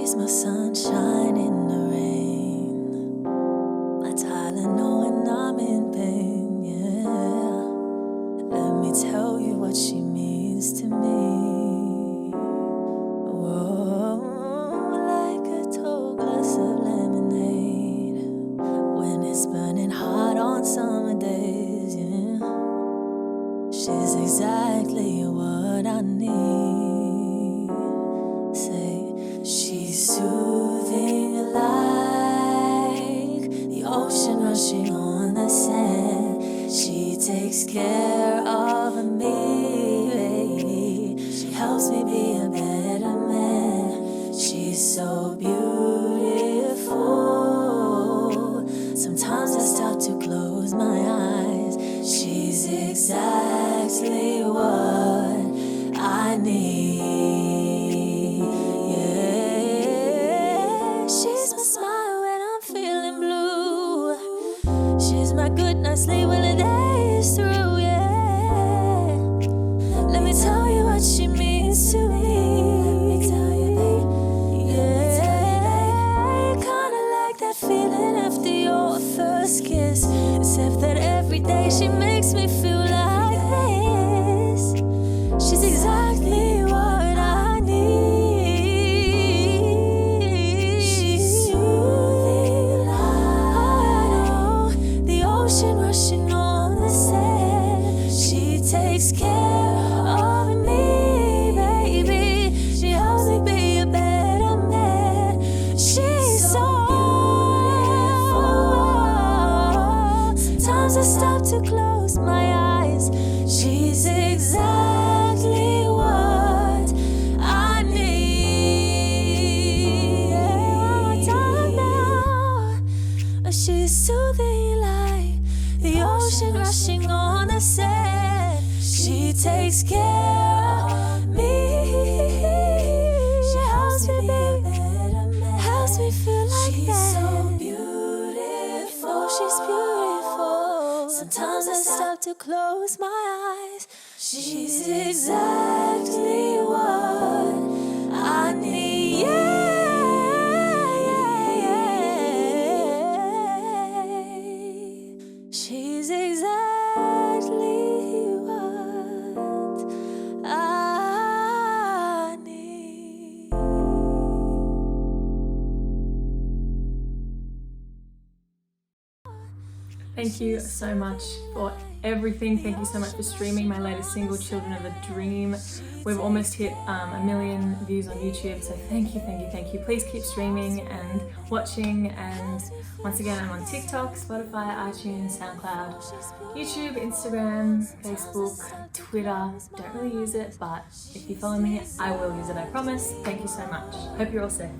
She's my sunshine in the rain, my Tylenol when I'm in pain, yeah. Let me tell you what she means to me. Whoa, like a tall glass of lemonade when it's burning hot on summer days, yeah. She's exactly what I need. Say, she's soothing like the ocean rushing on the sand. She takes care of me. She helps me be a better man. She's so beautiful. Sometimes I stop to close my eyes. She's exactly what I need. Yeah, she's my smile when I'm feeling blue. She's my good night's sleep when the day is through. Yeah, let me tell you what she means to me. Let me tell you, babe. Yeah, kinda like that feeling after your first kiss, except that every day she makes me feel like this. She's exactly what I need. She's soothing like the ocean rushing on the sand. She takes care of me, baby. She helps me be a better man. She's so beautiful. Sometimes I stop to close my eyes. She's exactly what I need. Yeah, one more time now. She's soothing like the ocean rushing on the sand. She takes care of me. She helps me be a better man. Helps me feel like she's that. So beautiful. Oh, she's beautiful. Sometimes I stop to close my eyes. She's exactly what I need. Yeah. She's exactly what I need. Thank you so much for everything. Thank you so much for streaming my latest single, Children of a Dream. We've almost hit 1 million views on YouTube, so thank you. Please keep streaming and watching, and once again, I'm on TikTok, Spotify, iTunes, SoundCloud, YouTube, Instagram, Facebook, Twitter. Don't really use it, but if you follow me, I will use it, I promise. Thank you so much. Hope you're all safe.